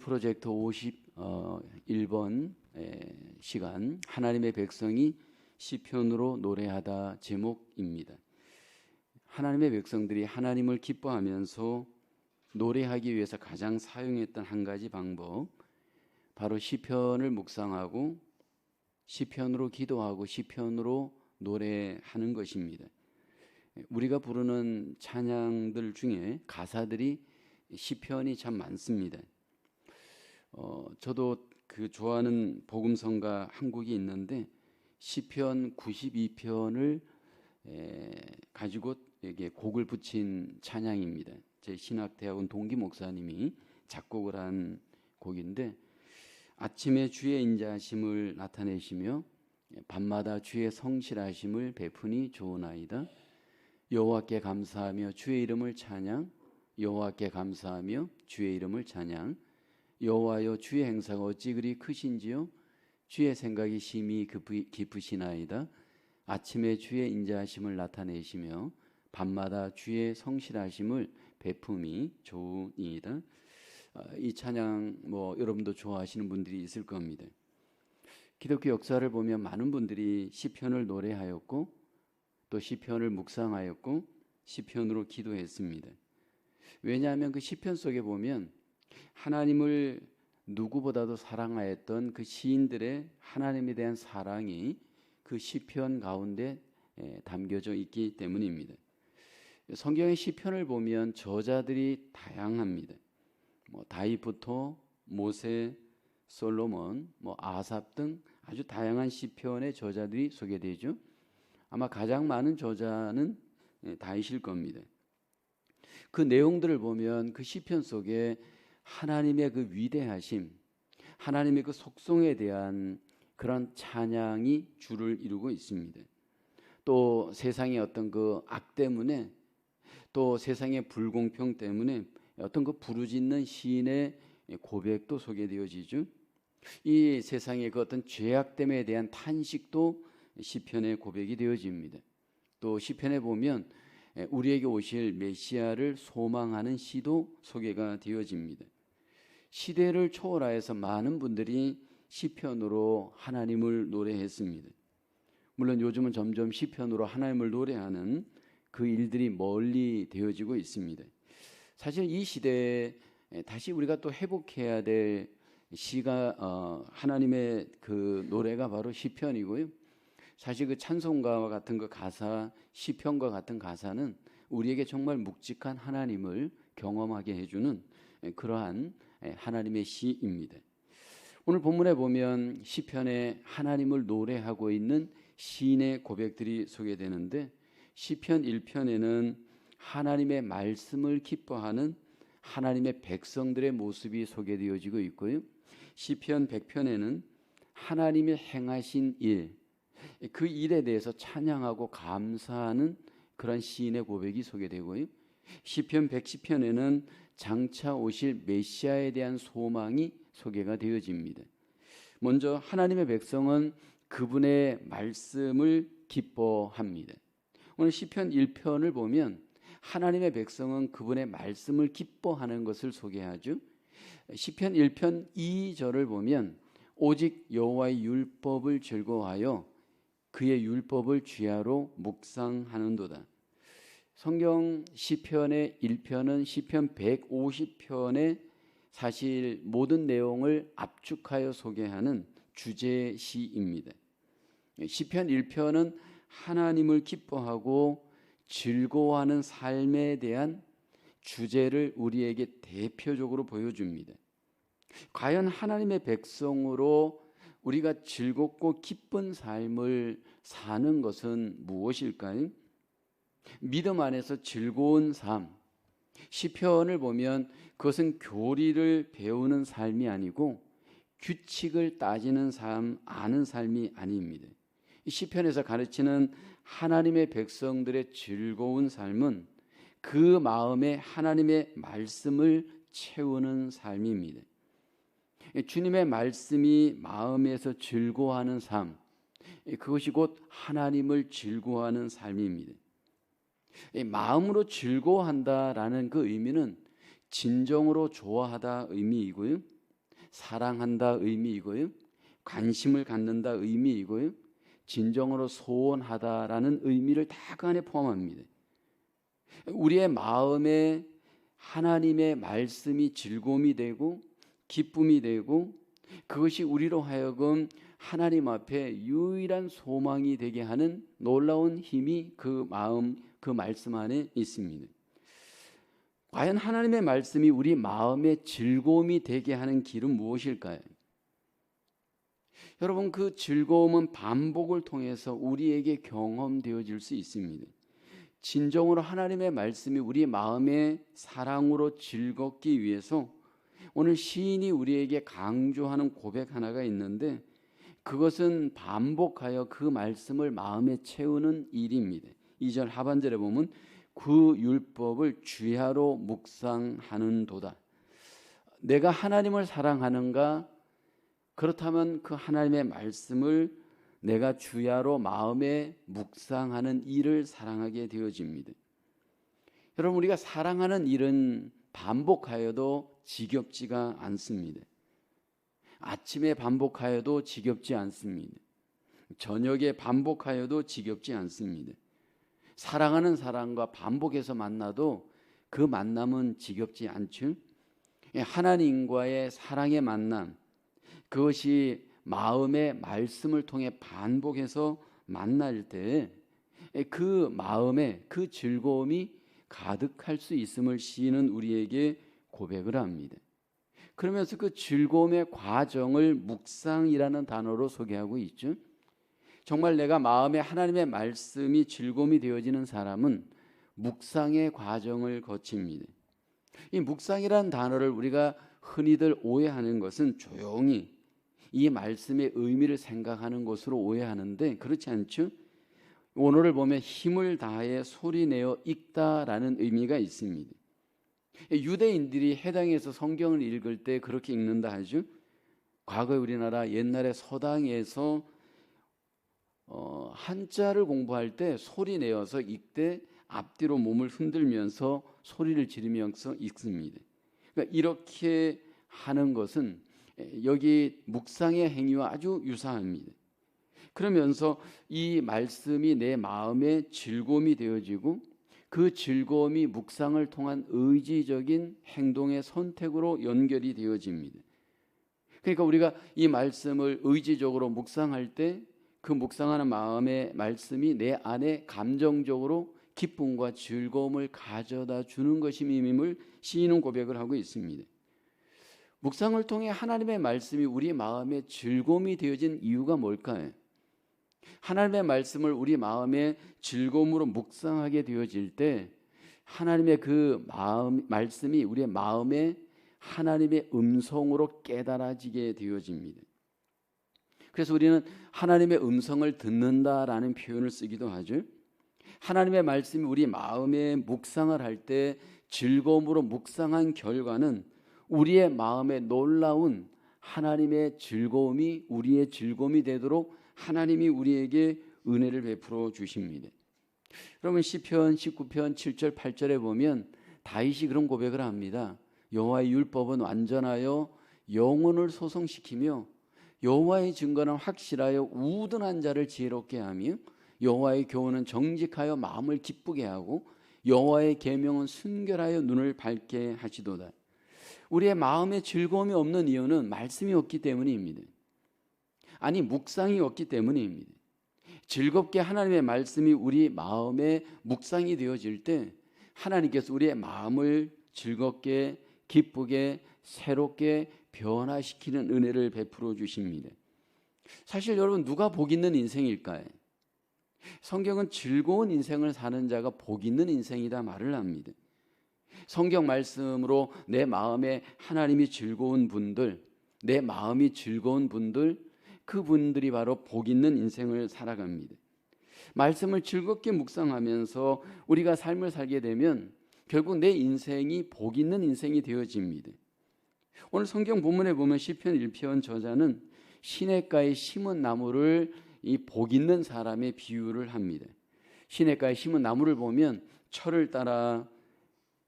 프로젝트 51번 시간 하나님의 백성이 시편으로 노래하다 제목입니다. 하나님의 백성들이 하나님을 기뻐하면서 노래하기 위해서 가장 사용했던 한 가지 방법, 바로 시편을 묵상하고 시편으로 기도하고 시편으로 노래하는 것입니다. 우리가 부르는 찬양들 중에 가사들이 시편이 참 많습니다. 저도 좋아하는 복음성가 한 곡이 있는데 시편 92편을 가지고 이게 곡을 붙인 찬양입니다. 제 신학대학원 동기 목사님이 작곡을 한 곡인데, 아침에 주의 인자하심을 나타내시며 밤마다 주의 성실하심을 베푸니 좋으나이다. 여호와께 감사하며 주의 이름을 찬양, 여호와께 감사하며 주의 이름을 찬양. 여호와여, 주의 행사가 어찌 그리 크신지요? 주의 생각이 심히 깊으시나이다. 아침에 주의 인자하심을 나타내시며 밤마다 주의 성실하심을 베품이 좋으니이다. 이 찬양 여러분도 좋아하시는 분들이 있을 겁니다. 기독교 역사를 보면 많은 분들이 시편을 노래하였고 또 시편을 묵상하였고 시편으로 기도했습니다. 왜냐하면 그 시편 속에 보면 하나님을 누구보다도 사랑하였던 그 시인들의 하나님에 대한 사랑이 그 시편 가운데 담겨져 있기 때문입니다. 성경의 시편을 보면 저자들이 다양합니다. 다윗부터 모세, 솔로몬, 아삽 등 아주 다양한 시편의 저자들이 소개되죠. 아마 가장 많은 저자는 다윗일 겁니다. 그 내용들을 보면 그 시편 속에 하나님의 그 위대하심, 하나님의 그 속성에 대한 그런 찬양이 주를 이루고 있습니다. 또 세상의 어떤 그 악 때문에, 또 세상의 불공평 때문에 어떤 그 부르짖는 시인의 고백도 소개되어지죠. 이 세상의 그 어떤 죄악됨에 대한 탄식도 시편의 고백이 되어집니다. 또 시편에 보면 우리에게 오실 메시아를 소망하는 시도 소개가 되어집니다. 시대를 초월하여서 많은 분들이 시편으로 하나님을 노래했습니다. 물론 요즘은 점점 시편으로 하나님을 노래하는 그 일들이 멀리 되어지고 있습니다. 사실 이 시대에 다시 우리가 또 회복해야 될 시가 하나님의 그 노래가 바로 시편이고요. 사실 그 찬송가와 같은 그 가사, 시편과 같은 가사는 우리에게 정말 묵직한 하나님을 경험하게 해주는 그러한 하나님의 시입니다. 오늘 본문에 보면 시편에 하나님을 노래하고 있는 시인의 고백들이 소개되는데, 시편 1편에는 하나님의 말씀을 기뻐하는 하나님의 백성들의 모습이 소개되어지고 있고요. 시편 100편에는 하나님의 행하신 일, 그 일에 대해서 찬양하고 감사하는 그런 시인의 고백이 소개되고요. 시편 110편에는 장차 오실 메시아에 대한 소망이 소개가 되어집니다. 먼저 하나님의 백성은 그분의 말씀을 기뻐합니다. 오늘 시편 1편을 보면 하나님의 백성은 그분의 말씀을 기뻐하는 것을 소개하죠. 시편 1편 2절을 보면 오직 여호와의 율법을 즐거워하여 그의 율법을 주야로 묵상하는도다. 성경 시편의 1편은 시편 150편의 사실 모든 내용을 압축하여 소개하는 주제시입니다. 시편 1편은 하나님을 기뻐하고 즐거워하는 삶에 대한 주제를 우리에게 대표적으로 보여줍니다. 과연 하나님의 백성으로 우리가 즐겁고 기쁜 삶을 사는 것은 무엇일까요? 믿음 안에서 즐거운 삶, 시편을 보면 그것은 교리를 배우는 삶이 아니고 규칙을 따지는 삶, 아는 삶이 아닙니다. 시편에서 가르치는 하나님의 백성들의 즐거운 삶은 그 마음에 하나님의 말씀을 채우는 삶입니다. 주님의 말씀이 마음에서 즐거워하는 삶, 그것이 곧 하나님을 즐거워하는 삶입니다. 마음으로 즐거워한다라는 그 의미는 진정으로 좋아하다 의미이고요. 사랑한다 의미이고요. 관심을 갖는다 의미이고요. 진정으로 소원하다라는 의미를 다 그 안에 포함합니다. 우리의 마음에 하나님의 말씀이 즐거움이 되고 기쁨이 되고 그것이 우리로 하여금 하나님 앞에 유일한 소망이 되게 하는 놀라운 힘이 그 마음, 그 말씀 안에 있습니다. 과연 하나님의 말씀이 우리 마음에 즐거움이 되게 하는 길은 무엇일까요? 여러분, 그 즐거움은 반복을 통해서 우리에게 경험되어질 수 있습니다. 진정으로 하나님의 말씀이 우리 마음의 사랑으로 즐겁기 위해서 오늘 시인이 우리에게 강조하는 고백 하나가 있는데 그것은 반복하여 그 말씀을 마음에 채우는 일입니다. 2절 하반절에 보면 그 율법을 주야로 묵상하는도다. 내가 하나님을 사랑하는가? 그렇다면 그 하나님의 말씀을 내가 주야로 마음에 묵상하는 일을 사랑하게 되어집니다. 여러분, 우리가 사랑하는 일은 반복하여도 지겹지가 않습니다. 아침에 반복하여도 지겹지 않습니다. 저녁에 반복하여도 지겹지 않습니다. 사랑하는 사람과 반복해서 만나도 그 만남은 지겹지 않죠. 하나님과의 사랑의 만남, 그것이 마음의 말씀을 통해 반복해서 만날 때 그 마음에 그 즐거움이 가득할 수 있음을 시인은 우리에게 고백을 합니다. 그러면서 그 즐거움의 과정을 묵상이라는 단어로 소개하고 있죠. 정말 내가 마음에 하나님의 말씀이 즐거움이 되어지는 사람은 묵상의 과정을 거칩니다. 이 묵상이라는 단어를 우리가 흔히들 오해하는 것은 조용히 이 말씀의 의미를 생각하는 것으로 오해하는데 그렇지 않죠? 오늘을 보면 힘을 다해 소리내어 읽다라는 의미가 있습니다. 유대인들이 해당에서 성경을 읽을 때 그렇게 읽는다 하죠. 과거 우리나라 옛날에 서당에서 한자를 공부할 때 소리내어서 읽되 앞뒤로 몸을 흔들면서 소리를 지르면서 읽습니다. 그러니까 이렇게 하는 것은 여기 묵상의 행위와 아주 유사합니다. 그러면서 이 말씀이 내 마음에 즐거움이 되어지고 그 즐거움이 묵상을 통한 의지적인 행동의 선택으로 연결이 되어집니다. 그러니까 우리가 이 말씀을 의지적으로 묵상할 때 그 묵상하는 마음의 말씀이 내 안에 감정적으로 기쁨과 즐거움을 가져다 주는 것임을 시인은 고백을 하고 있습니다. 묵상을 통해 하나님의 말씀이 우리 마음에 즐거움이 되어진 이유가 뭘까요? 하나님의 말씀을 우리 마음에 즐거움으로 묵상하게 되어질 때 하나님의 그 말씀이 우리의 마음에 하나님의 음성으로 깨달아지게 되어집니다. 그래서 우리는 하나님의 음성을 듣는다라는 표현을 쓰기도 하죠. 하나님의 말씀이 우리 마음에 묵상을 할 때 즐거움으로 묵상한 결과는 우리의 마음에 놀라운 하나님의 즐거움이 우리의 즐거움이 되도록 하나님이 우리에게 은혜를 베풀어 주십니다. 여러분 시편 19편 7절 8절에 보면 다윗이 그런 고백을 합니다. 여호와의 율법은 완전하여 영혼을 소성시키며 여호와의 증거는 확실하여 우둔한 자를 지혜롭게 하며 여호와의 교훈은 정직하여 마음을 기쁘게 하고 여호와의 계명은 순결하여 눈을 밝게 하시도다. 우리의 마음에 즐거움이 없는 이유는 말씀이 없기 때문입니다. 아니 묵상이 없기 때문입니다. 즐겁게 하나님의 말씀이 우리 마음에 묵상이 되어질 때 하나님께서 우리의 마음을 즐겁게 기쁘게 새롭게 변화시키는 은혜를 베풀어 주십니다. 사실 여러분 누가 복 있는 인생일까요? 성경은 즐거운 인생을 사는 자가 복 있는 인생이다 말을 합니다. 성경 말씀으로 내 마음에 하나님이 즐거운 분들, 내 마음이 즐거운 분들, 그분들이 바로 복 있는 인생을 살아갑니다. 말씀을 즐겁게 묵상하면서 우리가 삶을 살게 되면 결국 내 인생이 복 있는 인생이 되어집니다. 오늘 성경 본문에 보면 시편 1편 저자는 시냇가에 심은 나무를 이 복 있는 사람의 비유를 합니다. 시냇가에 심은 나무를 보면 철을 따라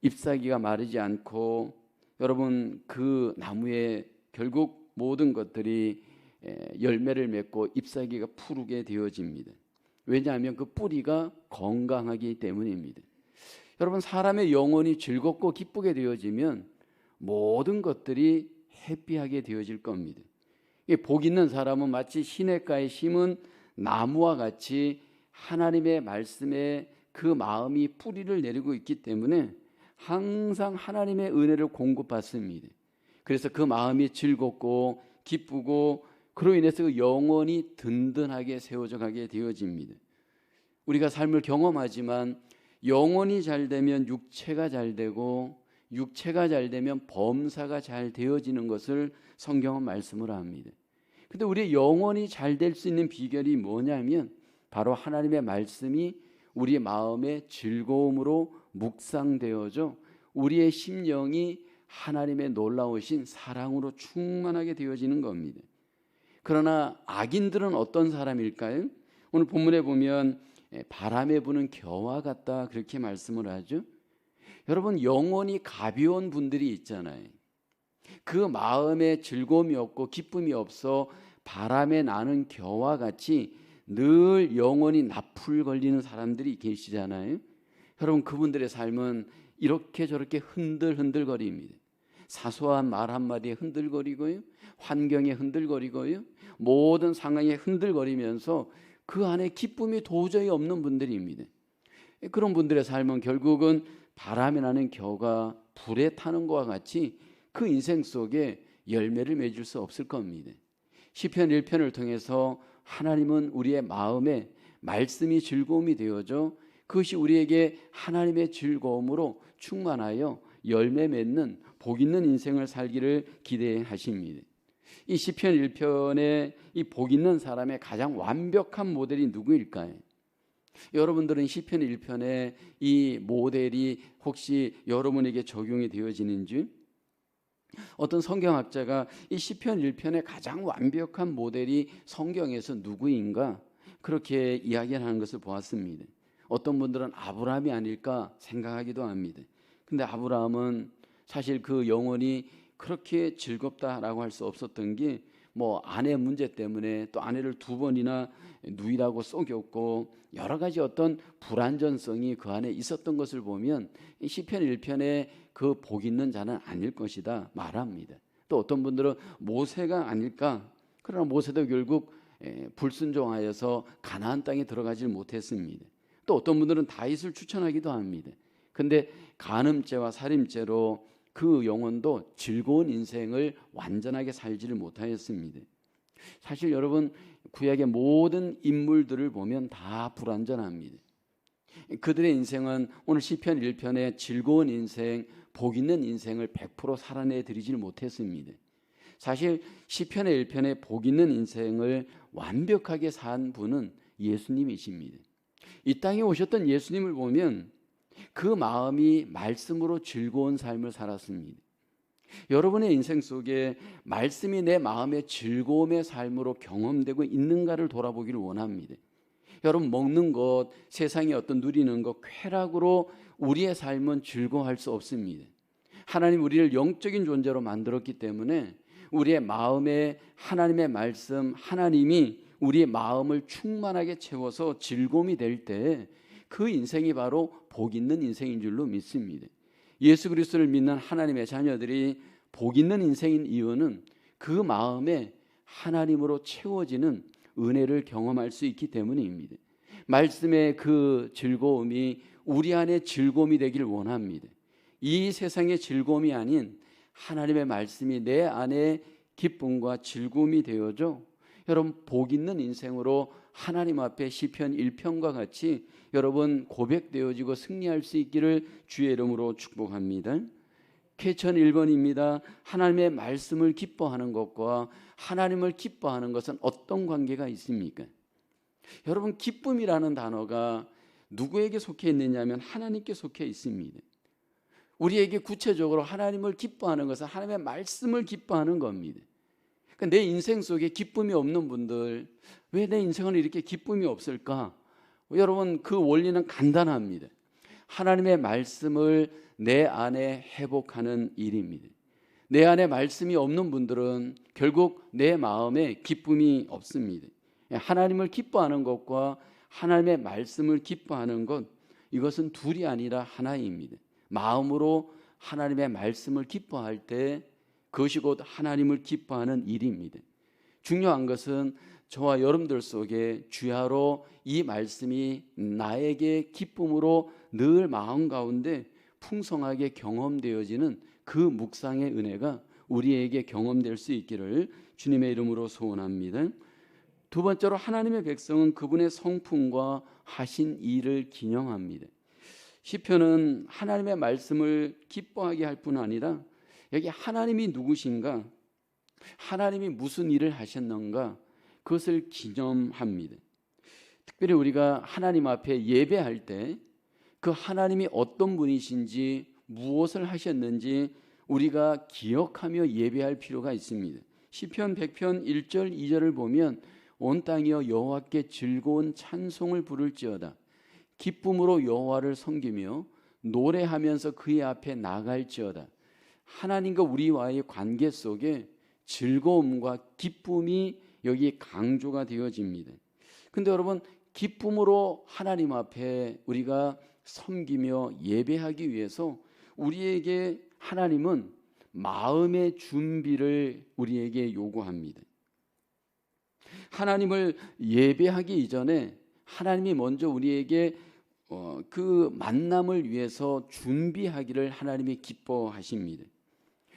잎사귀가 마르지 않고 여러분 그 나무에 결국 모든 것들이 열매를 맺고 잎사귀가 푸르게 되어집니다. 왜냐하면 그 뿌리가 건강하기 때문입니다. 여러분, 사람의 영혼이 즐겁고 기쁘게 되어지면 모든 것들이 해피하게 되어질 겁니다. 복 있는 사람은 마치 시냇가에 심은 나무와 같이 하나님의 말씀에 그 마음이 뿌리를 내리고 있기 때문에 항상 하나님의 은혜를 공급받습니다. 그래서 그 마음이 즐겁고 기쁘고 그로 인해서 그 영혼이 든든하게 세워져 가게 되어집니다. 우리가 삶을 경험하지만 영혼이 잘 되면 육체가 잘 되고 육체가 잘 되면 범사가 잘 되어지는 것을 성경은 말씀을 합니다. 근데 우리의 영혼이 잘 될 수 있는 비결이 뭐냐면 바로 하나님의 말씀이 우리의 마음의 즐거움으로 묵상되어져 우리의 심령이 하나님의 놀라우신 사랑으로 충만하게 되어지는 겁니다. 그러나 악인들은 어떤 사람일까요? 오늘 본문에 보면 바람에 부는 겨와 같다 그렇게 말씀을 하죠. 여러분, 영혼이 가벼운 분들이 있잖아요. 그 마음에 즐거움이 없고 기쁨이 없어 바람에 나는 겨와 같이 늘 영혼이 나풀 걸리는 사람들이 계시잖아요. 여러분, 그분들의 삶은 이렇게 저렇게 흔들흔들거립니다. 사소한 말 한마디에 흔들거리고요, 환경에 흔들거리고요, 모든 상황에 흔들거리면서 그 안에 기쁨이 도저히 없는 분들입니다. 그런 분들의 삶은 결국은 바람에 나는 겨가 불에 타는 것과 같이 그 인생 속에 열매를 맺을 수 없을 겁니다. 시편 1편을 통해서 하나님은 우리의 마음에 말씀이 즐거움이 되어져 그것이 우리에게 하나님의 즐거움으로 충만하여 열매 맺는 복 있는 인생을 살기를 기대하십니다. 이 시편 1편의 이 복 있는 사람의 가장 완벽한 모델이 누구일까요? 여러분들은 시편 1편의 이 모델이 혹시 여러분에게 적용이 되어지는지? 어떤 성경학자가 이 시편 1편의 가장 완벽한 모델이 성경에서 누구인가 그렇게 이야기하는 것을 보았습니다. 어떤 분들은 아브라함이 아닐까 생각하기도 합니다. 근데 아브라함은 사실 그 영혼이 그렇게 즐겁다라고 할 수 없었던 게 아내 문제 때문에 또 아내를 2번이나 누이라고 속였고 여러 가지 어떤 불안전성이 그 안에 있었던 것을 보면 이 시편 1편에 그 복 있는 자는 아닐 것이다 말합니다. 또 어떤 분들은 모세가 아닐까. 그러나 모세도 결국 불순종하여서 가나안 땅에 들어가질 못했습니다. 또 어떤 분들은 다윗을 추천하기도 합니다. 근데 간음죄와 살인죄로 그 영혼도 즐거운 인생을 완전하게 살지를 못하였습니다. 사실 여러분, 구약의 모든 인물들을 보면 다 불완전합니다. 그들의 인생은 오늘 시편 1편의 즐거운 인생, 복 있는 인생을 100% 살아내 드리질 못했습니다. 사실 시편의 1편의 복 있는 인생을 완벽하게 산 분은 예수님이십니다. 이 땅에 오셨던 예수님을 보면 그 마음이 말씀으로 즐거운 삶을 살았습니다. 여러분의 인생 속에 말씀이 내 마음의 즐거움의 삶으로 경험되고 있는가를 돌아보기를 원합니다. 여러분, 먹는 것, 세상의 어떤 누리는 것, 쾌락으로 우리의 삶은 즐거워할 수 없습니다. 하나님 우리를 영적인 존재로 만들었기 때문에 우리의 마음에 하나님의 말씀, 하나님이 우리의 마음을 충만하게 채워서 즐거움이 될 때 그 인생이 바로 복 있는 인생인 줄로 믿습니다. 예수 그리스도를 믿는 하나님의 자녀들이 복 있는 인생인 이유는 그 마음에 하나님으로 채워지는 은혜를 경험할 수 있기 때문입니다. 말씀의 그 즐거움이 우리 안에 즐거움이 되길 원합니다. 이 세상의 즐거움이 아닌 하나님의 말씀이 내 안에 기쁨과 즐거움이 되어져 여러분 복 있는 인생으로 하나님 앞에 시편 1편과 같이 여러분 고백되어지고 승리할 수 있기를 주의 이름으로 축복합니다. 퀘천 1번입니다. 하나님의 말씀을 기뻐하는 것과 하나님을 기뻐하는 것은 어떤 관계가 있습니까? 여러분, 기쁨이라는 단어가 누구에게 속해 있느냐면 하나님께 속해 있습니다. 우리에게 구체적으로 하나님을 기뻐하는 것은 하나님의 말씀을 기뻐하는 겁니다. 그러니까 내 인생 속에 기쁨이 없는 분들, 왜 내 인생은 이렇게 기쁨이 없을까? 여러분, 그 원리는 간단합니다. 하나님의 말씀을 내 안에 회복하는 일입니다. 내 안에 말씀이 없는 분들은 결국 내 마음에 기쁨이 없습니다. 하나님을 기뻐하는 것과 하나님의 말씀을 기뻐하는 것, 이것은 둘이 아니라 하나입니다. 마음으로 하나님의 말씀을 기뻐할 때 그것이 곧 하나님을 기뻐하는 일입니다. 중요한 것은 저와 여러분들 속에 주야로 이 말씀이 나에게 기쁨으로 늘 마음 가운데 풍성하게 경험되어지는 그 묵상의 은혜가 우리에게 경험될 수 있기를 주님의 이름으로 소원합니다. 두 번째로 하나님의 백성은 그분의 성품과 하신 일을 기념합니다. 시편은 하나님의 말씀을 기뻐하게 할 뿐 아니라 여기 하나님이 누구신가, 하나님이 무슨 일을 하셨는가, 그것을 기념합니다. 특별히 우리가 하나님 앞에 예배할 때 그 하나님이 어떤 분이신지, 무엇을 하셨는지 우리가 기억하며 예배할 필요가 있습니다. 시편 100편 1절 2절을 보면 온 땅이여 여호와께 즐거운 찬송을 부를지어다. 기쁨으로 여호와를 섬기며 노래하면서 그의 앞에 나갈지어다. 하나님과 우리와의 관계 속에 즐거움과 기쁨이 여기 강조가 되어집니다. 근데 여러분, 기쁨으로 하나님 앞에 우리가 섬기며 예배하기 위해서 우리에게 하나님은 마음의 준비를 우리에게 요구합니다. 하나님을 예배하기 이전에 하나님이 먼저 우리에게 그 만남을 위해서 준비하기를 하나님이 기뻐하십니다.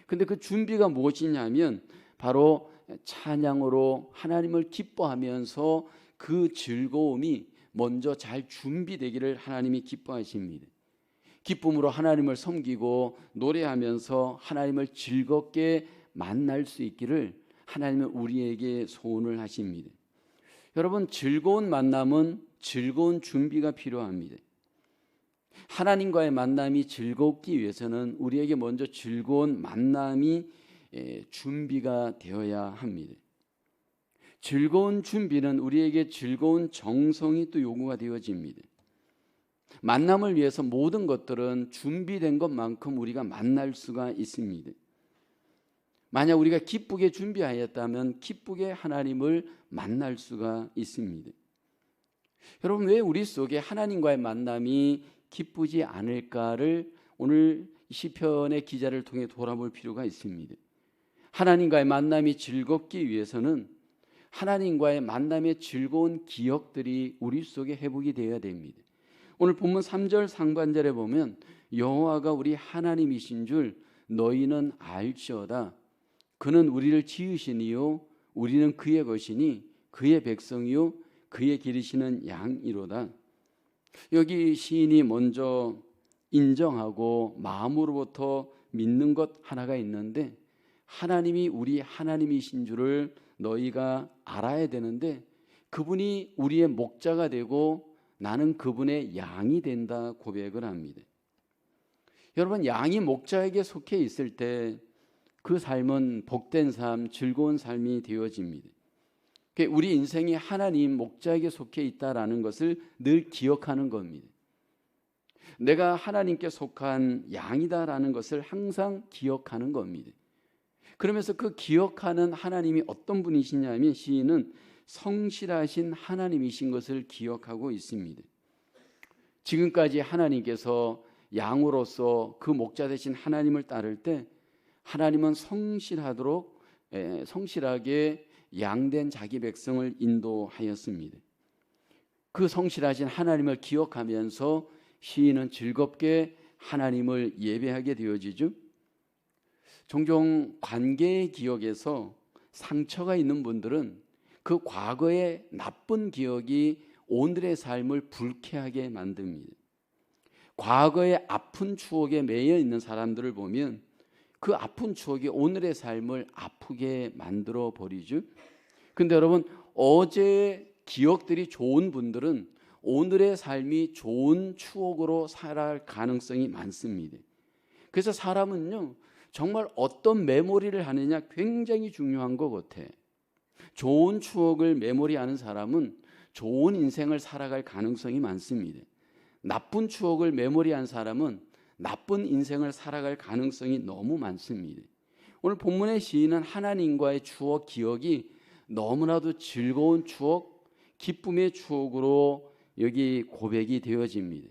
근데 그 준비가 무엇이냐면 바로 찬양으로 하나님을 기뻐하면서 그 즐거움이 먼저 잘 준비되기를 하나님이 기뻐하십니다. 기쁨으로 하나님을 섬기고 노래하면서 하나님을 즐겁게 만날 수 있기를 하나님은 우리에게 소원을 하십니다. 여러분, 즐거운 만남은 즐거운 준비가 필요합니다. 하나님과의 만남이 즐겁기 위해서는 우리에게 먼저 즐거운 만남이 준비가 되어야 합니다. 즐거운 준비는 우리에게 즐거운 정성이 또 요구가 되어집니다. 만남을 위해서 모든 것들은 준비된 것만큼 우리가 만날 수가 있습니다. 만약 우리가 기쁘게 준비하였다면 기쁘게 하나님을 만날 수가 있습니다. 여러분, 왜 우리 속에 하나님과의 만남이 기쁘지 않을까를 오늘 시편의 기자를 통해 돌아볼 필요가 있습니다. 하나님과의 만남이 즐겁기 위해서는 하나님과의 만남의 즐거운 기억들이 우리 속에 회복이 되어야 됩니다. 오늘 본문 3절 상반절에 보면 여호와가 우리 하나님이신 줄 너희는 알지어다. 그는 우리를 지으시니요 우리는 그의 것이니 그의 백성이요 그의 기르시는 양이로다. 여기 시인이 먼저 인정하고 마음으로부터 믿는 것 하나가 있는데, 하나님이 우리 하나님이신 줄을 너희가 알아야 되는데 그분이 우리의 목자가 되고 나는 그분의 양이 된다 고백을 합니다. 여러분, 양이 목자에게 속해 있을 때 그 삶은 복된 삶, 즐거운 삶이 되어집니다. 우리 인생이 하나님 목자에게 속해 있다라는 것을 늘 기억하는 겁니다. 내가 하나님께 속한 양이다라는 것을 항상 기억하는 겁니다. 그러면서 그 기억하는 하나님이 어떤 분이시냐면 시인은 성실하신 하나님이신 것을 기억하고 있습니다. 지금까지 하나님께서 양으로서 그 목자 되신 하나님을 따를 때 하나님은 성실하게 양된 자기 백성을 인도하였습니다. 그 성실하신 하나님을 기억하면서 시인은 즐겁게 하나님을 예배하게 되어지죠. 종종 관계의 기억에서 상처가 있는 분들은 그 과거의 나쁜 기억이 오늘의 삶을 불쾌하게 만듭니다. 과거의 아픈 추억에 매여 있는 사람들을 보면 그 아픈 추억이 오늘의 삶을 아프게 만들어 버리죠. 근데 여러분, 어제의 기억들이 좋은 분들은 오늘의 삶이 좋은 추억으로 살아갈 가능성이 많습니다. 그래서 사람은요, 정말 어떤 메모리를 하느냐 굉장히 중요한 것 같아. 좋은 추억을 메모리하는 사람은 좋은 인생을 살아갈 가능성이 많습니다. 나쁜 추억을 메모리한 사람은 나쁜 인생을 살아갈 가능성이 너무 많습니다. 오늘 본문의 시인은 하나님과의 추억, 기억이 너무나도 즐거운 추억, 기쁨의 추억으로 여기 고백이 되어집니다.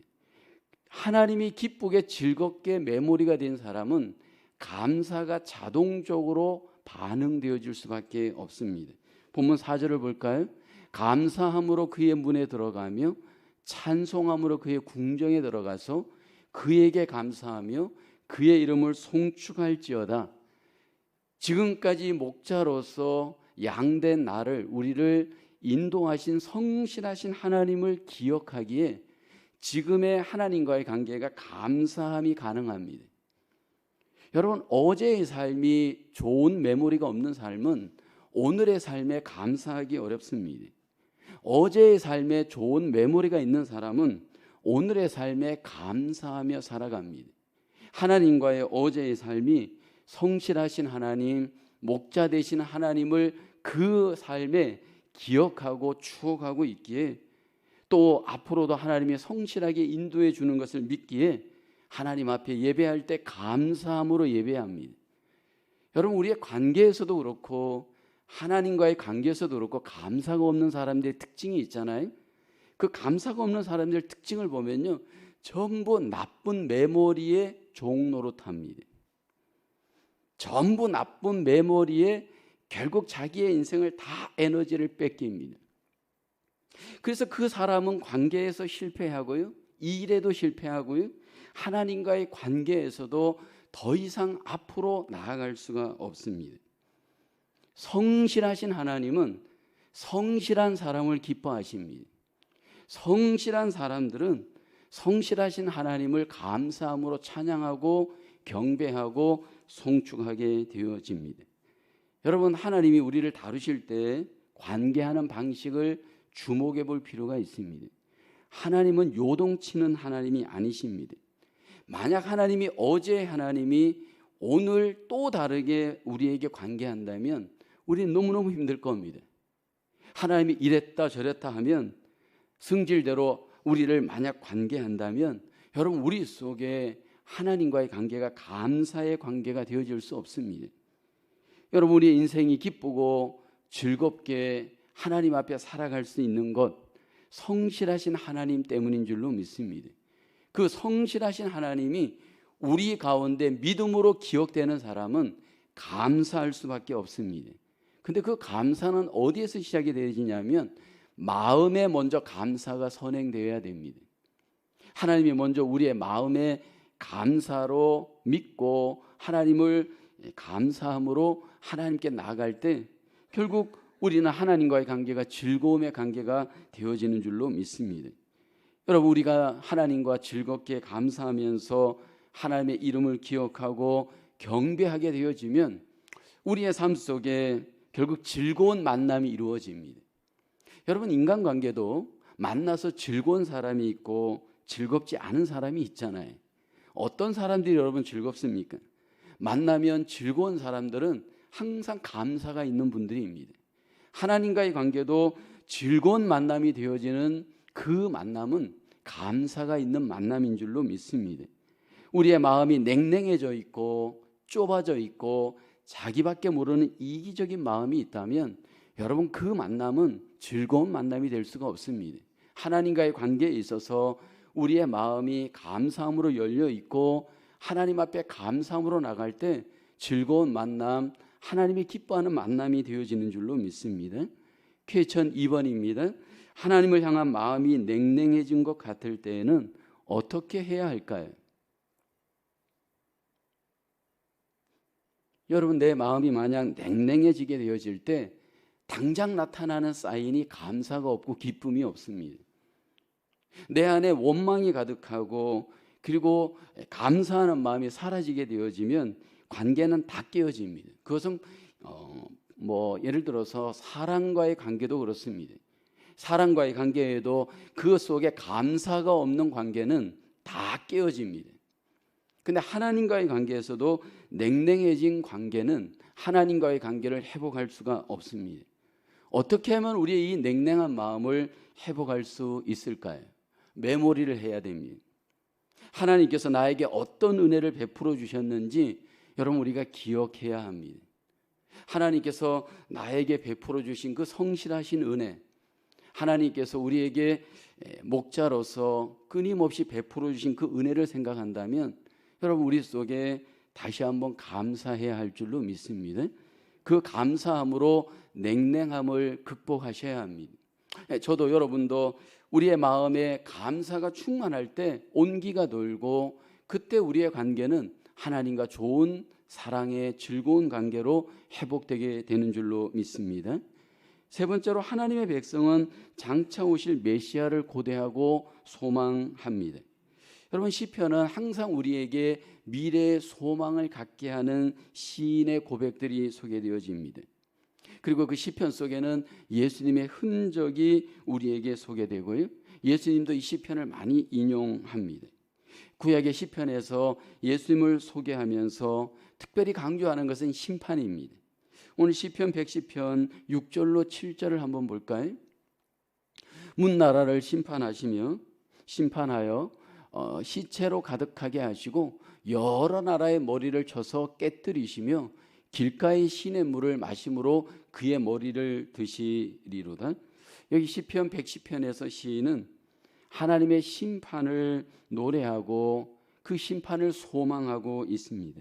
하나님이 기쁘게 즐겁게 메모리가 된 사람은 감사가 자동적으로 반응되어질 수밖에 없습니다. 본문 4절을 볼까요? 감사함으로 그의 문에 들어가며 찬송함으로 그의 궁정에 들어가서 그에게 감사하며 그의 이름을 송축할지어다. 지금까지 목자로서 양된 나를, 우리를 인도하신 성실하신 하나님을 기억하기에 지금의 하나님과의 관계가 감사함이 가능합니다. 여러분, 어제의 삶이 좋은 메모리가 없는 삶은 오늘의 삶에 감사하기 어렵습니다. 어제의 삶에 좋은 메모리가 있는 사람은 오늘의 삶에 감사하며 살아갑니다. 하나님과의 어제의 삶이 성실하신 하나님, 목자 되신 하나님을 그 삶에 기억하고 추억하고 있기에, 또 앞으로도 하나님이 성실하게 인도해 주는 것을 믿기에 하나님 앞에 예배할 때 감사함으로 예배합니다. 여러분, 우리의 관계에서도 그렇고 하나님과의 관계에서도 그렇고 감사가 없는 사람들의 특징이 있잖아요. 그 감사가 없는 사람들의 특징을 보면요, 전부 나쁜 메모리의 종노릇합니다. 전부 나쁜 메모리에 결국 자기의 인생을 다 에너지를 뺏깁니다. 그래서 그 사람은 관계에서 실패하고요, 일에도 실패하고요, 하나님과의 관계에서도 더 이상 앞으로 나아갈 수가 없습니다. 성실하신 하나님은 성실한 사람을 기뻐하십니다. 성실한 사람들은 성실하신 하나님을 감사함으로 찬양하고 경배하고 송축하게 되어집니다. 여러분, 하나님이 우리를 다루실 때 관계하는 방식을 주목해 볼 필요가 있습니다. 하나님은 요동치는 하나님이 아니십니다. 만약 하나님이 어제 하나님이 오늘 또 다르게 우리에게 관계한다면 우리는 너무너무 힘들 겁니다. 하나님이 이랬다 저랬다 하면, 승질대로 우리를 만약 관계한다면 여러분, 우리 속에 하나님과의 관계가 감사의 관계가 되어질 수 없습니다. 여러분, 우리의 인생이 기쁘고 즐겁게 하나님 앞에 살아갈 수 있는 것, 성실하신 하나님 때문인 줄로 믿습니다. 그 성실하신 하나님이 우리 가운데 믿음으로 기억되는 사람은 감사할 수밖에 없습니다. 근데 그 감사는 어디에서 시작이 되어지냐면 마음에 먼저 감사가 선행되어야 됩니다. 하나님이 먼저 우리의 마음에 감사로 믿고 하나님을 감사함으로 하나님께 나아갈 때 결국 우리는 하나님과의 관계가 즐거움의 관계가 되어지는 줄로 믿습니다. 여러분, 우리가 하나님과 즐겁게 감사하면서 하나님의 이름을 기억하고 경배하게 되어지면 우리의 삶 속에 결국 즐거운 만남이 이루어집니다. 여러분, 인간관계도 만나서 즐거운 사람이 있고 즐겁지 않은 사람이 있잖아요. 어떤 사람들이 여러분 즐겁습니까? 만나면 즐거운 사람들은 항상 감사가 있는 분들입니다. 하나님과의 관계도 즐거운 만남이 되어지는 그 만남은 감사가 있는 만남인 줄로 믿습니다. 우리의 마음이 냉랭해져 있고 좁아져 있고 자기밖에 모르는 이기적인 마음이 있다면 여러분, 그 만남은 즐거운 만남이 될 수가 없습니다. 하나님과의 관계에 있어서 우리의 마음이 감사함으로 열려 있고 하나님 앞에 감사함으로 나갈 때 즐거운 만남, 하나님이 기뻐하는 만남이 되어지는 줄로 믿습니다. 퀘스천 2번입니다. 하나님을 향한 마음이 냉랭해진 것 같을 때에는 어떻게 해야 할까요? 여러분, 내 마음이 만약 냉랭해지게 되어질 때 당장 나타나는 사인이 감사가 없고 기쁨이 없습니다. 내 안에 원망이 가득하고 그리고 감사하는 마음이 사라지게 되어지면 관계는 다 깨어집니다. 그것은 예를 들어서 사랑과의 관계도 그렇습니다. 사랑과의 관계에도 그 속에 감사가 없는 관계는 다 깨어집니다. 근데 하나님과의 관계에서도 냉랭해진 관계는 하나님과의 관계를 회복할 수가 없습니다. 어떻게 하면 우리의 이 냉랭한 마음을 회복할 수 있을까요? 메모리를 해야 됩니다. 하나님께서 나에게 어떤 은혜를 베풀어 주셨는지 여러분 우리가 기억해야 합니다. 하나님께서 나에게 베풀어 주신 그 성실하신 은혜, 하나님께서 우리에게 목자로서 끊임없이 베풀어 주신 그 은혜를 생각한다면 여러분 우리 속에 다시 한번 감사해야 할 줄로 믿습니다. 그 감사함으로 냉랭함을 극복하셔야 합니다. 저도 여러분도 우리의 마음에 감사가 충만할 때 온기가 돌고 그때 우리의 관계는 하나님과 좋은 사랑의 즐거운 관계로 회복되게 되는 줄로 믿습니다. 세 번째로 하나님의 백성은 장차 오실 메시아를 고대하고 소망합니다. 여러분 시편은 항상 우리에게 미래의 소망을 갖게 하는 시인의 고백들이 소개되어집니다. 그리고 그 시편 속에는 예수님의 흔적이 우리에게 소개되고요. 예수님도 이 시편을 많이 인용합니다. 구약의 시편에서 예수님을 소개하면서 특별히 강조하는 것은 심판입니다. 오늘 시편 110편 6절로 7절을 한번 볼까요? 문 나라를 심판하여 시체로 가득하게 하시고 여러 나라의 머리를 쳐서 깨뜨리시며 길가의 시냇물을 마심으로 그의 머리를 드시리로다. 여기 시편 110편에서 시인은 하나님의 심판을 노래하고 그 심판을 소망하고 있습니다.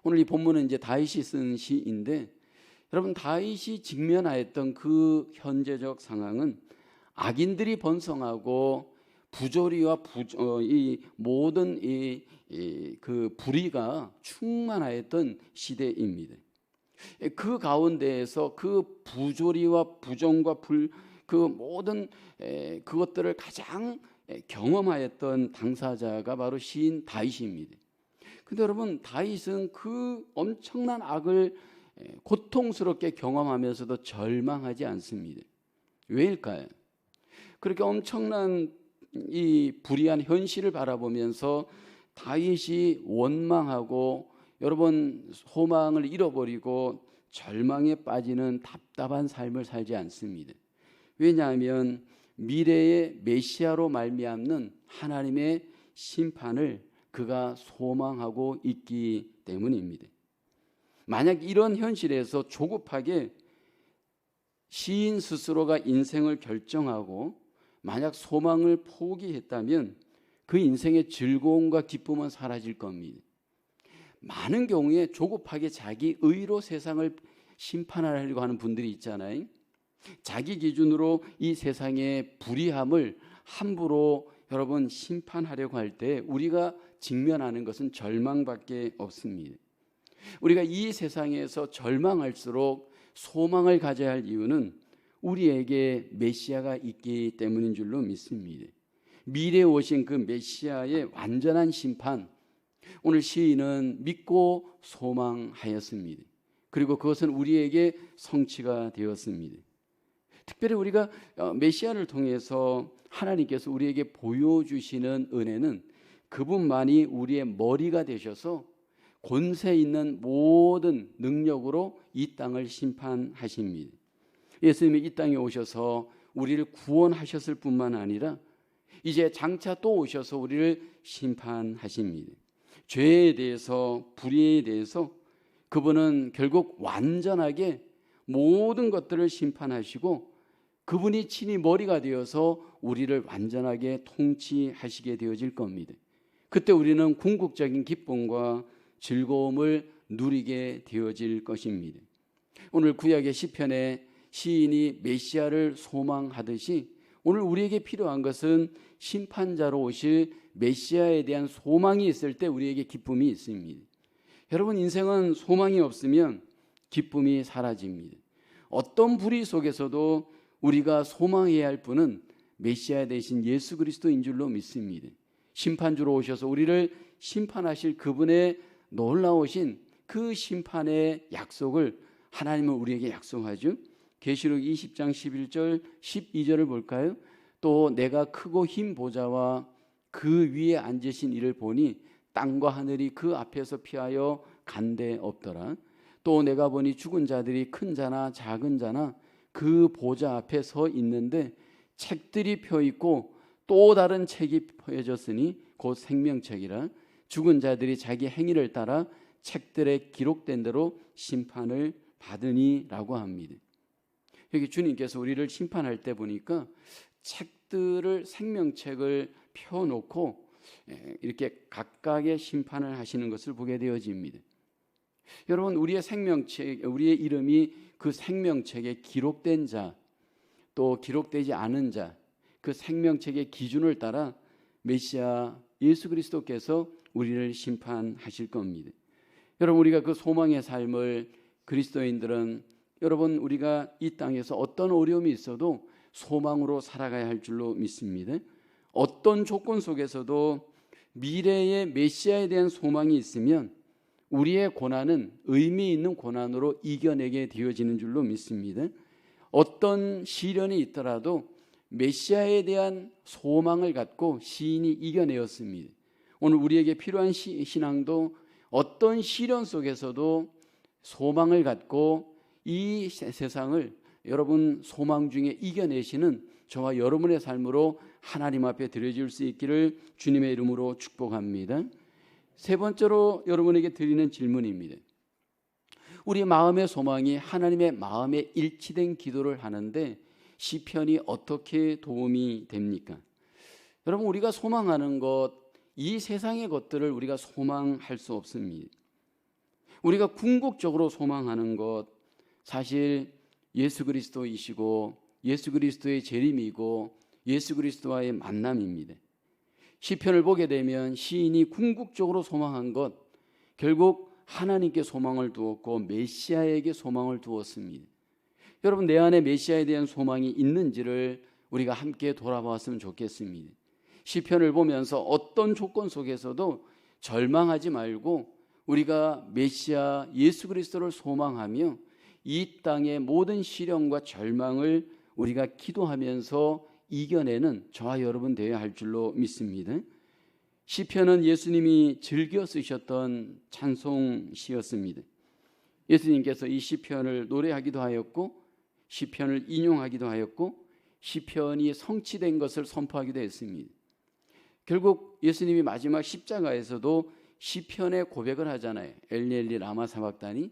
오늘 이 본문은 이제 다윗이 쓴 시인데 여러분 다윗이 직면하였던 그 현재적 상황은 악인들이 번성하고 부조리와 이 모든 그 불의가 충만하였던 시대입니다. 그 가운데에서 그 부조리와 부정과 그 모든 그것들을 가장 경험하였던 당사자가 바로 시인 다윗입니다. 근데 여러분 다윗은 그 엄청난 악을 고통스럽게 경험하면서도 절망하지 않습니다. 왜일까요? 그렇게 엄청난 이 불의한 현실을 바라보면서 다윗이 원망하고 여러분 소망을 잃어버리고 절망에 빠지는 답답한 삶을 살지 않습니다. 왜냐하면 미래의 메시아로 말미암는 하나님의 심판을 그가 소망하고 있기 때문입니다. 만약 이런 현실에서 조급하게 시인 스스로가 인생을 결정하고 만약 소망을 포기했다면 그 인생의 즐거움과 기쁨은 사라질 겁니다. 많은 경우에 조급하게 자기 의로 세상을 심판하려고 하는 분들이 있잖아요. 자기 기준으로 이 세상의 불의함을 함부로 여러분 심판하려고 할 때 우리가 직면하는 것은 절망밖에 없습니다. 우리가 이 세상에서 절망할수록 소망을 가져야 할 이유는 우리에게 메시아가 있기 때문인 줄로 믿습니다. 미래에 오신 그 메시아의 완전한 심판, 오늘 시인은 믿고 소망하였습니다. 그리고 그것은 우리에게 성취가 되었습니다. 특별히 우리가 메시아를 통해서 하나님께서 우리에게 보여주시는 은혜는 그분만이 우리의 머리가 되셔서 권세 있는 모든 능력으로 이 땅을 심판하십니다. 예수님이 이 땅에 오셔서 우리를 구원하셨을 뿐만 아니라 이제 장차 또 오셔서 우리를 심판하십니다. 죄에 대해서 불의에 대해서 그분은 결국 완전하게 모든 것들을 심판하시고 그분이 친히 머리가 되어서 우리를 완전하게 통치하시게 되어질 겁니다. 그때 우리는 궁극적인 기쁨과 즐거움을 누리게 되어질 것입니다. 오늘 구약의 시편에 시인이 메시아를 소망하듯이 오늘 우리에게 필요한 것은 심판자로 오실 메시아에 대한 소망이 있을 때 우리에게 기쁨이 있습니다. 여러분 인생은 소망이 없으면 기쁨이 사라집니다. 어떤 불의 속에서도 우리가 소망해야 할 분은 메시아 되신 예수 그리스도인 줄로 믿습니다. 심판주로 오셔서 우리를 심판하실 그분의 놀라우신 그 심판의 약속을 하나님은 우리에게 약속하죠. 계시록 20장 11절 12절을 볼까요? 또 내가 크고 흰 보좌와 그 위에 앉으신 이를 보니 땅과 하늘이 그 앞에서 피하여 간데 없더라. 또 내가 보니 죽은 자들이 큰 자나 작은 자나 그 보좌 앞에 서 있는데 책들이 펴 있고 또 다른 책이 펴졌으니 곧 생명책이라. 죽은 자들이 자기 행위를 따라 책들에 기록된 대로 심판을 받으니라고 합니다. 여기 주님께서 우리를 심판할 때 보니까 책들을 생명책을 펴놓고 이렇게 각각의 심판을 하시는 것을 보게 되어집니다. 여러분, 우리의 생명책, 우리의 이름이 그 생명책에 기록된 자, 또 기록되지 않은 자, 그 생명책의 기준을 따라 메시아 예수 그리스도께서 우리를 심판하실 겁니다. 여러분, 우리가 그 소망의 삶을 그리스도인들은 여러분 우리가 이 땅에서 어떤 어려움이 있어도 소망으로 살아가야 할 줄로 믿습니다. 어떤 조건 속에서도 미래의 메시아에 대한 소망이 있으면 우리의 고난은 의미 있는 고난으로 이겨내게 되어지는 줄로 믿습니다. 어떤 시련이 있더라도 메시아에 대한 소망을 갖고 시인이 이겨내었습니다. 오늘 우리에게 필요한 신앙도 어떤 시련 속에서도 소망을 갖고 이 세상을 여러분 소망 중에 이겨내시는 저와 여러분의 삶으로 하나님 앞에 드려질 수 있기를 주님의 이름으로 축복합니다. 세 번째로 여러분에게 드리는 질문입니다. 우리 마음의 소망이 하나님의 마음에 일치된 기도를 하는데 시편이 어떻게 도움이 됩니까? 여러분, 우리가 소망하는 것, 이 세상의 것들을 우리가 소망할 수 없습니다. 우리가 궁극적으로 소망하는 것, 사실 예수 그리스도이시고 예수 그리스도의 재림이고 예수 그리스도와의 만남입니다. 시편을 보게 되면 시인이 궁극적으로 소망한 것, 결국 하나님께 소망을 두었고 메시아에게 소망을 두었습니다. 여러분, 내 안에 메시아에 대한 소망이 있는지를 우리가 함께 돌아보았으면 좋겠습니다. 시편을 보면서 어떤 조건 속에서도 절망하지 말고 우리가 메시아 예수 그리스도를 소망하며 이 땅의 모든 시련과 절망을 우리가 기도하면서 이겨내는 저와 여러분 되어야 할 줄로 믿습니다. 시편은 예수님이 즐겨 쓰셨던 찬송시였습니다. 예수님께서 이 시편을 노래하기도 하였고 시편을 인용하기도 하였고 시편이 성취된 것을 선포하기도 했습니다. 결국 예수님이 마지막 십자가에서도 시편의 고백을 하잖아요. 엘리 라마 사박다니.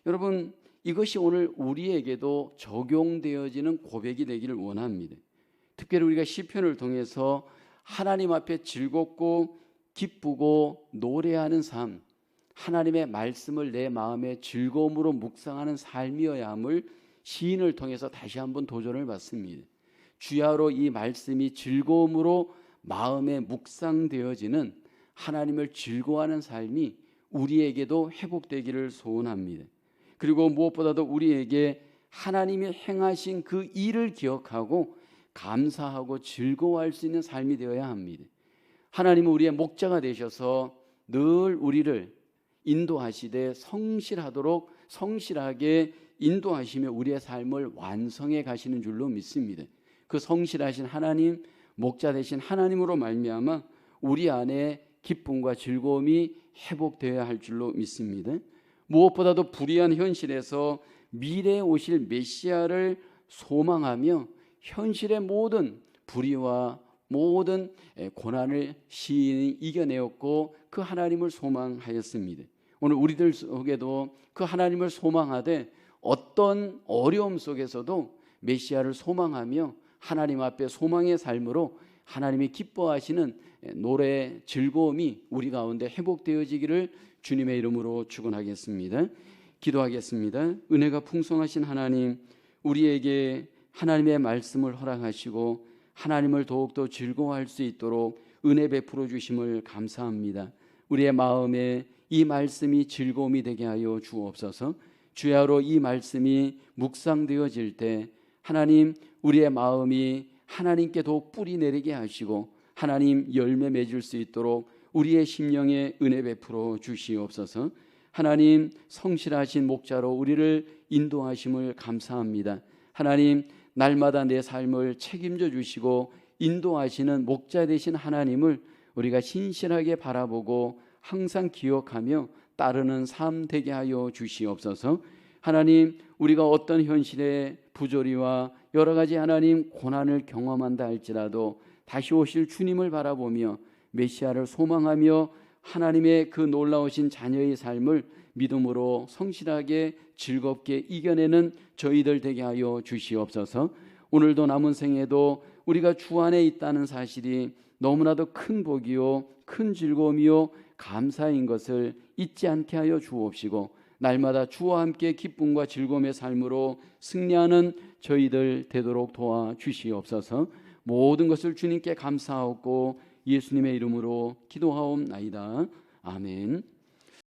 여러분, 이것이 오늘 우리에게도 적용되어지는 고백이 되기를 원합니다. 특별히 우리가 시편을 통해서 하나님 앞에 즐겁고 기쁘고 노래하는 삶, 하나님의 말씀을 내 마음에 즐거움으로 묵상하는 삶이어야 함을 시인을 통해서 다시 한번 도전을 받습니다. 주야로 이 말씀이 즐거움으로 마음에 묵상되어지는 하나님을 즐거워하는 삶이 우리에게도 회복되기를 소원합니다. 그리고 무엇보다도 우리에게 하나님이 행하신 그 일을 기억하고 감사하고 즐거워할 수 있는 삶이 되어야 합니다. 하나님은 우리의 목자가 되셔서 늘 우리를 인도하시되 성실하도록 성실하게 인도하시며 우리의 삶을 완성해 가시는 줄로 믿습니다. 그 성실하신 하나님, 목자 되신 하나님으로 말미암아 우리 안에 기쁨과 즐거움이 회복되어야 할 줄로 믿습니다. 무엇보다도 불의한 현실에서 미래에 오실 메시아를 소망하며 현실의 모든 불의와 모든 고난을 시인이 이겨내었고 그 하나님을 소망하였습니다. 오늘 우리들 속에도 그 하나님을 소망하되 어떤 어려움 속에서도 메시아를 소망하며 하나님 앞에 소망의 삶으로 하나님이 기뻐하시는 노래 즐거움이 우리 가운데 회복되어지기를 주님의 이름으로 축원하겠습니다. 기도하겠습니다. 은혜가 풍성하신 하나님, 우리에게 하나님의 말씀을 허락하시고 하나님을 더욱더 즐거워할 수 있도록 은혜 베풀어 주심을 감사합니다. 우리의 마음에 이 말씀이 즐거움이 되게 하여 주옵소서. 주야로 이 말씀이 묵상되어질 때 하나님, 우리의 마음이 하나님께 더욱 뿌리 내리게 하시고 하나님 열매 맺을 수 있도록 우리의 심령에 은혜 베풀어 주시옵소서. 하나님, 성실하신 목자로 우리를 인도하심을 감사합니다. 하나님, 날마다 내 삶을 책임져 주시고 인도하시는 목자 되신 하나님을 우리가 신실하게 바라보고 항상 기억하며 따르는 삶 되게 하여 주시옵소서. 하나님, 우리가 어떤 현실의 부조리와 여러 가지 하나님 고난을 경험한다 할지라도 다시 오실 주님을 바라보며 메시아를 소망하며 하나님의 그 놀라우신 자녀의 삶을 믿음으로 성실하게 즐겁게 이겨내는 저희들 되게 하여 주시옵소서. 오늘도 남은 생에도 우리가 주 안에 있다는 사실이 너무나도 큰 복이요 큰 즐거움이요 감사인 것을 잊지 않게 하여 주옵시고, 날마다 주와 함께 기쁨과 즐거움의 삶으로 승리하는 저희들 되도록 도와주시옵소서. 모든 것을 주님께 감사하고 예수님의 이름으로 기도하옵나이다. 아멘.